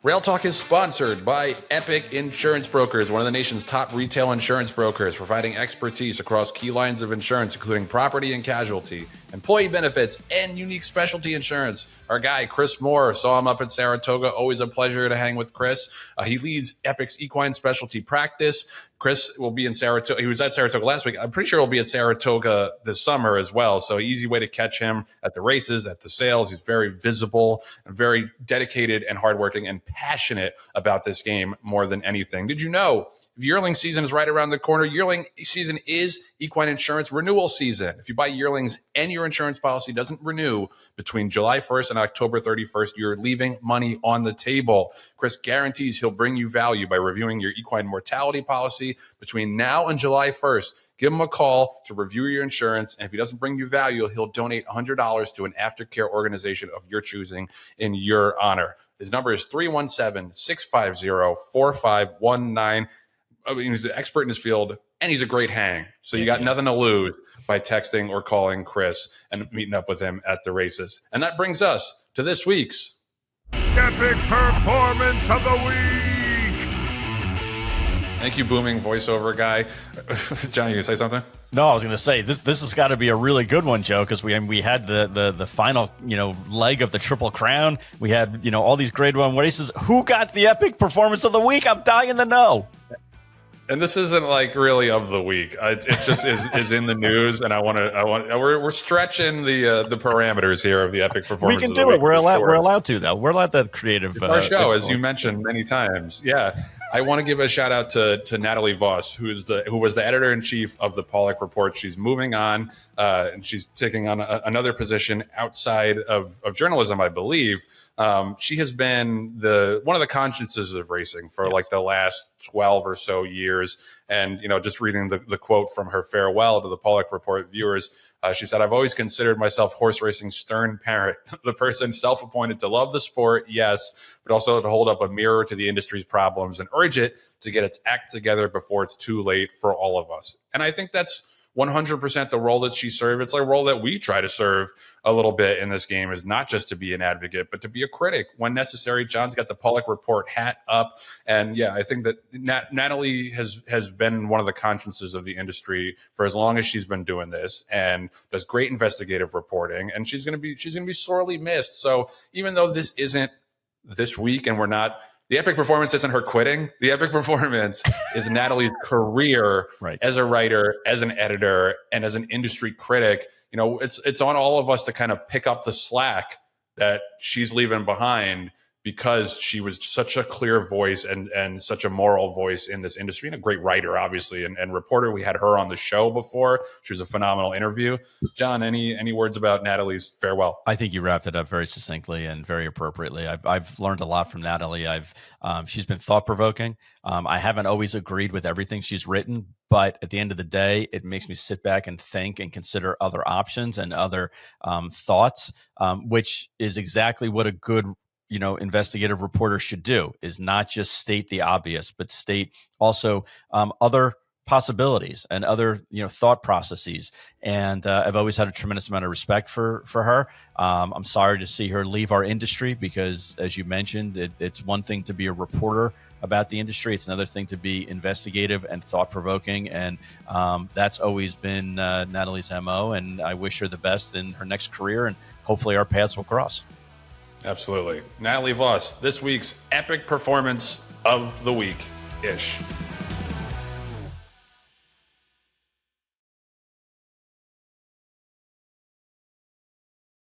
Rail Talk is sponsored by Epic Insurance Brokers, one of the nation's top retail insurance brokers, providing expertise across key lines of insurance, including property and casualty, employee benefits, and unique specialty insurance. Our guy, Chris Moore, saw him up at Saratoga. Always a pleasure to hang with Chris. He leads Epic's equine specialty practice. Chris will be in Saratoga. He was at Saratoga last week. I'm pretty sure he'll be at Saratoga this summer as well. So easy way to catch him at the races, at the sales. He's very visible and very dedicated and hardworking and passionate about this game more than anything. Did you know yearling season is right around the corner? Yearling season is equine insurance renewal season. If you buy yearlings and your insurance policy doesn't renew between July 1st and October 31st, you're leaving money on the table. Chris guarantees he'll bring you value by reviewing your equine mortality policy between now and July 1st. Give him a call to review your insurance, and if he doesn't bring you value, he'll donate $100 to an aftercare organization of your choosing in your honor. His number is 317-650-4519. I mean, he's an expert in his field, and he's a great hang. So you got nothing to lose by texting or calling Chris and meeting up with him at the races. And that brings us to this week's Epic Performance of the Week. Thank you, booming voiceover guy. John, you gonna say something? No, I was going to say this has got to be a really good one, Joe, because we had the final leg of the Triple Crown. We had all these Grade 1 races. Who got the Epic Performance of the Week? I'm dying to know. And this isn't like really of the week. It just is in the news, and we're stretching the parameters here of the Epic Performance. We can do it. We're allowed to though. We're allowed that creative. It's our show, as you mentioned many times. Yeah, I want to give a shout out to Natalie Voss, who was the editor in chief of the Pollock Report. She's moving on, and she's taking on another position outside of journalism, I believe. She has been one of the consciences of racing for like the last 12 or so years. And, just reading the quote from her farewell to the Pollock Report viewers, she said, "I've always considered myself horse racing's stern parent, the person self-appointed to love the sport, yes, but also to hold up a mirror to the industry's problems and urge it to get its act together before it's too late for all of us." And I think that's 100% the role that she served. It's a role that we try to serve a little bit in this game, is not just to be an advocate, but to be a critic when necessary. John's got the Pollock Report hat up. And yeah, I think that Natalie has been one of the consciences of the industry for as long as she's been doing this, and does great investigative reporting. And she's going to be sorely missed. So even though this isn't this week, and the Epic Performance isn't her quitting. The Epic Performance is Natalie's career as a writer, as an editor, and as an industry critic. It's on all of us to kind of pick up the slack that she's leaving behind, because she was such a clear voice and such a moral voice in this industry, and a great writer, obviously, and reporter. We had her on the show before. She was a phenomenal interview. John, any words about Natalie's farewell? I think you wrapped it up very succinctly and very appropriately. I've learned a lot from Natalie. She's been thought-provoking. I haven't always agreed with everything she's written, but at the end of the day, it makes me sit back and think and consider other options and other thoughts, which is exactly what a good investigative reporter should do, is not just state the obvious, but state also other possibilities and other thought processes. And I've always had a tremendous amount of respect for her. I'm sorry to see her leave our industry, because, as you mentioned, it's one thing to be a reporter about the industry. It's another thing to be investigative and thought-provoking. And that's always been Natalie's MO. And I wish her the best in her next career, and hopefully our paths will cross. Absolutely. Natalie Voss, this week's Epic Performance of the Week-ish.